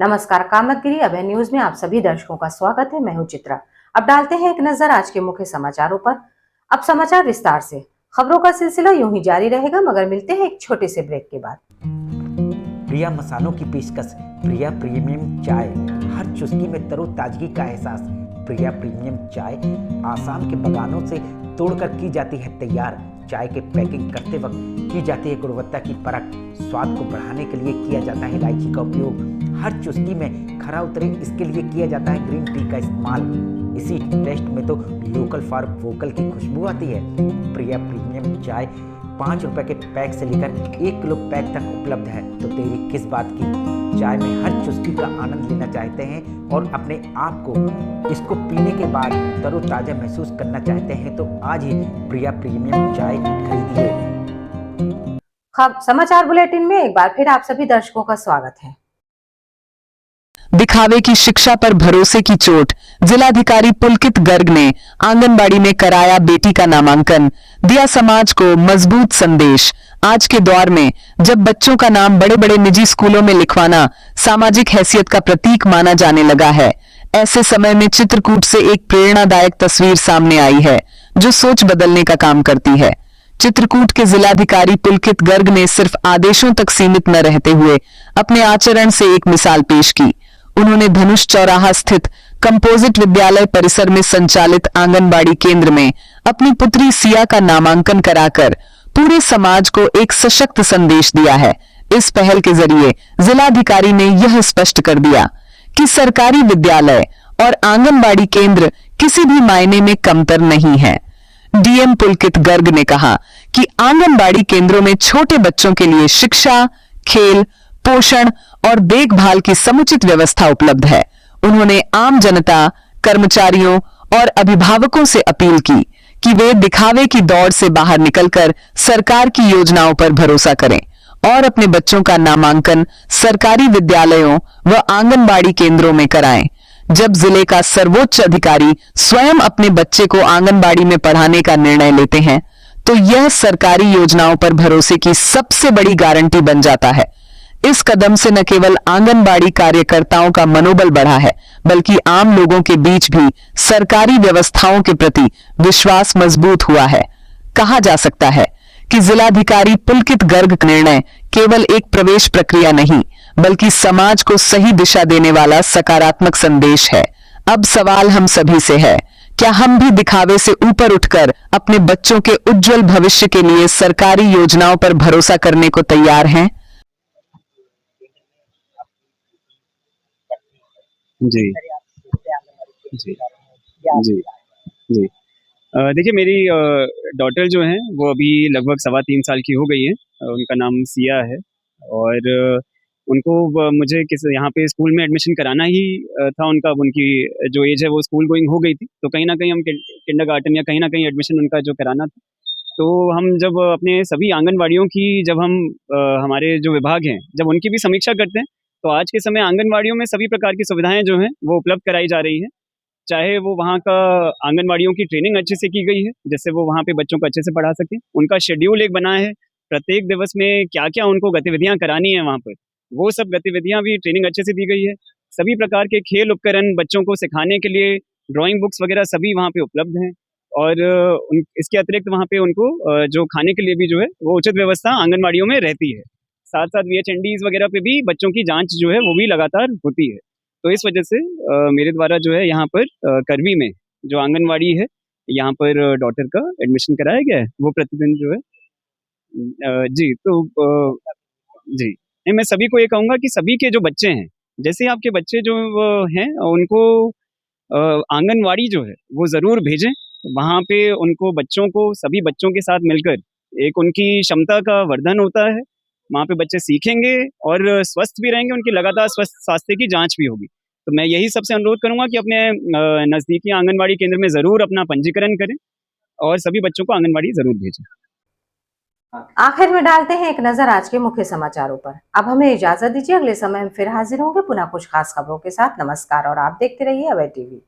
नमस्कार, कामतगिरी अभय न्यूज में आप सभी दर्शकों का स्वागत है। मैं हूं चित्रा। अब डालते हैं एक नजर आज के मुख्य समाचारों पर। अब समाचार विस्तार से। खबरों का सिलसिला यूं ही जारी रहेगा, मगर मिलते हैं एक छोटे से ब्रेक के बाद। प्रिया मसालों की पेशकश, प्रिया प्रीमियम चाय, हर चुस्की में तरोताजगी का एहसास। प्रिया प्रीमियम चाय आसाम के बागानों से तोड़कर की जाती है तैयार। चाय के पैकिंग करते वक्त की जाती है गुणवत्ता की परख। स्वाद को बढ़ाने के लिए किया जाता है इलायची का उपयोग। हर चुस्की में खरा उतरे इसके लिए किया जाता है ग्रीन टी का इस्तेमाल। इसी टेस्ट में तो लोकल फॉर वोकल की खुशबू आती है। प्रिया प्रीमियम चाय 5 रुपए के पैक से लेकर 1 किलो पैक तक उपलब्ध है। तो देरी किस बात की? चाय में हर चुस्की का आनंद लेना चाहते हैं और अपने आप को इसको पीने के बाद तरोताजा महसूस करना चाहते हैं तो आज ही प्रिया प्रीमियम चाय खरीदिए। समाचार बुलेटिन में एक बार फिर आप सभी दर्शकों का स्वागत है। दिखावे की शिक्षा पर भरोसे की चोट, जिलाधिकारी पुलकित गर्ग ने आंगनबाड़ी में कराया बेटी का नामांकन, दिया समाज को मजबूत संदेश। आज के दौर में जब बच्चों का नाम बड़े बड़े निजी स्कूलों में लिखवाना सामाजिक हैसियत का प्रतीक माना जाने लगा है, ऐसे समय में चित्रकूट से एक प्रेरणादायक तस्वीर सामने आई है जो सोच बदलने का काम करती है। चित्रकूट के जिलाधिकारी पुलकित गर्ग ने सिर्फ आदेशों तक सीमित न रहते हुए अपने आचरण से एक मिसाल पेश की। उन्होंने धनुष चौराहा स्थित कंपोजिट विद्यालय परिसर में संचालित आंगनबाड़ी केंद्र में अपनी पुत्री सिया का नामांकन कराकर पूरे समाज को एक सशक्त संदेश दिया है। इस पहल के जरिए जिलाधिकारी ने यह स्पष्ट कर दिया कि सरकारी विद्यालय और आंगनबाड़ी केंद्र किसी भी मायने में कमतर नहीं है। डीएम पुलकित गर्ग ने कहा कि आंगनबाड़ी केंद्रों में छोटे बच्चों के लिए शिक्षा, खेल, पोषण और देखभाल की समुचित व्यवस्था उपलब्ध है। उन्होंने आम जनता, कर्मचारियों और अभिभावकों से अपील की कि वे दिखावे की दौड़ से बाहर निकलकर सरकार की योजनाओं पर भरोसा करें और अपने बच्चों का नामांकन सरकारी विद्यालयों व आंगनबाड़ी केंद्रों में कराएं। जब जिले का सर्वोच्च अधिकारी स्वयं अपने बच्चे को आंगनबाड़ी में पढ़ाने का निर्णय लेते हैं तो यह सरकारी योजनाओं पर भरोसे की सबसे बड़ी गारंटी बन जाता है। इस कदम से न केवल आंगनबाड़ी कार्यकर्ताओं का मनोबल बढ़ा है, बल्कि आम लोगों के बीच भी सरकारी व्यवस्थाओं के प्रति विश्वास मजबूत हुआ है। कहा जा सकता है कि जिलाधिकारी पुलकित गर्ग का निर्णय केवल एक प्रवेश प्रक्रिया नहीं, बल्कि समाज को सही दिशा देने वाला सकारात्मक संदेश है। अब सवाल हम सभी से है, क्या हम भी दिखावे से ऊपर उठकर अपने बच्चों के उज्जवल भविष्य के लिए सरकारी योजनाओं पर भरोसा करने को तैयार हैं? जी जी जी जी देखिए, मेरी डॉटर जो है वो अभी लगभग 3.25 साल की हो गई है। उनका नाम सिया है और उनको मुझे यहाँ पे स्कूल में एडमिशन कराना ही था उनका। उनकी जो एज है वो स्कूल गोइंग हो गई थी, तो कहीं ना कहीं हम किंडरगार्टन या कहीं ना कहीं एडमिशन उनका जो कराना था। तो हम जब अपने सभी आंगनवाड़ियों की जब हम हमारे जो विभाग हैं जब उनकी भी समीक्षा करते हैं तो आज के समय आंगनवाड़ियों में सभी प्रकार की सुविधाएं जो हैं वो उपलब्ध कराई जा रही हैं। चाहे वो वहाँ का आंगनवाड़ियों की ट्रेनिंग अच्छे से की गई है, जिससे वो वहाँ पे बच्चों को अच्छे से पढ़ा सकें। उनका शेड्यूल एक बना है, प्रत्येक दिवस में क्या क्या उनको गतिविधियाँ करानी है वहाँ पर, वो सब गतिविधियाँ भी ट्रेनिंग अच्छे से दी गई है। सभी प्रकार के खेल उपकरण बच्चों को सिखाने के लिए, ड्राइंग बुक्स वगैरह सभी वहाँ पे उपलब्ध हैं। और इसके अतिरिक्त वहाँ पे उनको जो खाने के लिए भी जो है वो उचित व्यवस्था आंगनवाड़ियों में रहती है। साथ साथ VHNDs वगैरह पे भी बच्चों की जांच जो है वो भी लगातार होती है। तो इस वजह से मेरे द्वारा जो है यहाँ पर करवी में जो आंगनवाड़ी है यहाँ पर डॉटर का एडमिशन कराया गया है। वो प्रतिदिन जो है जी तो जी नहीं, मैं सभी को ये कहूँगा कि सभी के जो बच्चे हैं, जैसे आपके बच्चे जो हैं उनको आंगनवाड़ी जो है वो ज़रूर भेजें। वहाँ पे उनको बच्चों को सभी बच्चों के साथ मिलकर एक उनकी क्षमता का वर्धन होता है। वहाँ पे बच्चे सीखेंगे और स्वस्थ भी रहेंगे, उनकी लगातार स्वस्थ स्वास्थ्य की जांच भी होगी। तो मैं यही सबसे अनुरोध करूंगा कि अपने नज़दीकी आंगनवाड़ी केंद्र में ज़रूर अपना पंजीकरण करें और सभी बच्चों को आंगनवाड़ी ज़रूर भेजें। आखिर में डालते हैं एक नजर आज के मुख्य समाचारों पर। अब हमें इजाजत दीजिए, अगले समय हम फिर हाजिर होंगे पुनः कुछ खास खबरों के साथ। नमस्कार और आप देखते रहिए अभय टीवी।